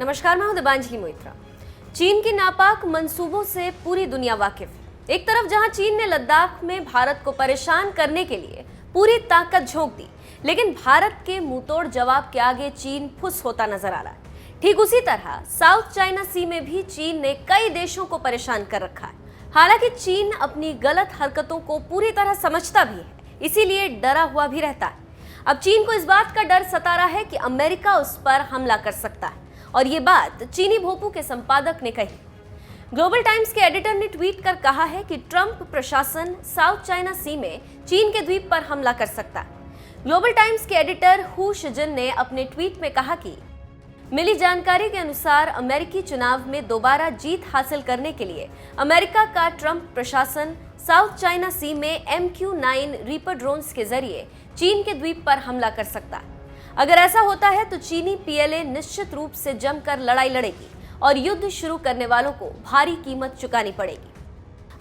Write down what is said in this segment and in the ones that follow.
नमस्कार, मैं हूं दिबांजलि मोइत्रा। चीन के नापाक मंसूबों से पूरी दुनिया वाकिफ है। एक तरफ जहां चीन ने लद्दाख में भारत को परेशान करने के लिए पूरी ताकत झोंक दी, लेकिन भारत के मुंहतोड़ जवाब के आगे चीन फुस होता नजर आ रहा है। ठीक उसी तरह साउथ चाइना सी में भी चीन ने कई देशों को परेशान कर रखा है। हालांकि चीन अपनी गलत हरकतों को पूरी तरह समझता भी है, इसीलिए डरा हुआ भी रहता है। अब चीन को इस बात का डर सता रहा है कि अमेरिका उस पर हमला कर सकता है, और ये बात चीनी भोपू के संपादक ने कही। ग्लोबल टाइम्स के एडिटर ने ट्वीट कर कहा है कि ट्रंप प्रशासन साउथ चाइना सी में चीन के द्वीप पर हमला कर सकता है। ग्लोबल टाइम्स के एडिटर हु शिजन ने अपने ट्वीट में कहा कि मिली जानकारी के अनुसार अमेरिकी चुनाव में दोबारा जीत हासिल करने के लिए अमेरिका का ट्रंप प्रशासन साउथ चाइना सी में MQ-9 रीपर ड्रोन्स के जरिए चीन के द्वीप पर हमला कर सकता है। अगर ऐसा होता है तो चीनी PLA निश्चित रूप से जमकर लड़ाई लड़ेगी और युद्ध शुरू करने वालों को भारी कीमत चुकानी पड़ेगी।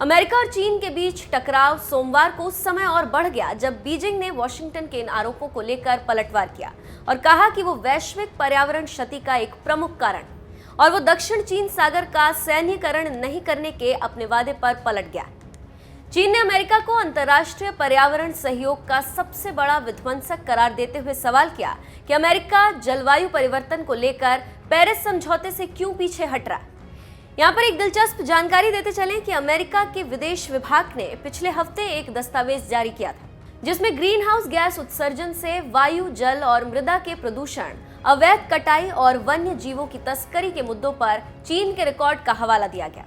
अमेरिका और चीन के बीच टकराव सोमवार को उस समय और बढ़ गया जब बीजिंग ने वॉशिंगटन के इन आरोपों को लेकर पलटवार किया और कहा कि वो वैश्विक पर्यावरण क्षति का एक प्रमुख कारण और वो दक्षिण चीन सागर का सैन्यीकरण नहीं करने के अपने वादे पर पलट गया। चीन ने अमेरिका को अंतर्राष्ट्रीय पर्यावरण सहयोग का सबसे बड़ा विध्वंसक करार देते हुए सवाल किया कि अमेरिका जलवायु परिवर्तन को लेकर पेरिस समझौते से क्यों पीछे हट रहा है। यहाँ पर एक दिलचस्प जानकारी देते चलें कि अमेरिका के विदेश विभाग ने पिछले हफ्ते एक दस्तावेज जारी किया था, जिसमें ग्रीन हाउस गैस उत्सर्जन से वायु, जल और मृदा के प्रदूषण, अवैध कटाई और वन्य जीवों की तस्करी के मुद्दों पर चीन के रिकॉर्ड का हवाला दिया गया।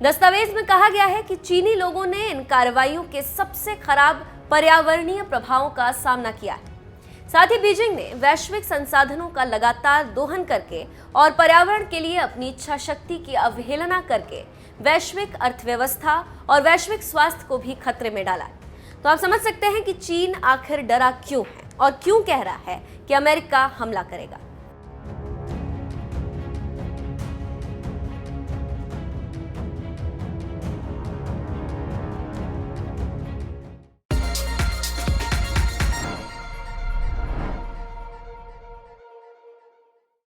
दस्तावेज में कहा गया है कि चीनी लोगों ने इन कार्रवाइयों के सबसे खराब पर्यावरणीय प्रभावों का सामना किया है। साथ ही बीजिंग ने वैश्विक संसाधनों का लगातार दोहन करके और पर्यावरण के लिए अपनी इच्छा शक्ति की अवहेलना करके वैश्विक अर्थव्यवस्था और वैश्विक स्वास्थ्य को भी खतरे में डाला है। तो आप समझ सकते हैं कि चीन आखिर डरा क्यों है और क्यों कह रहा है कि अमेरिका हमला करेगा।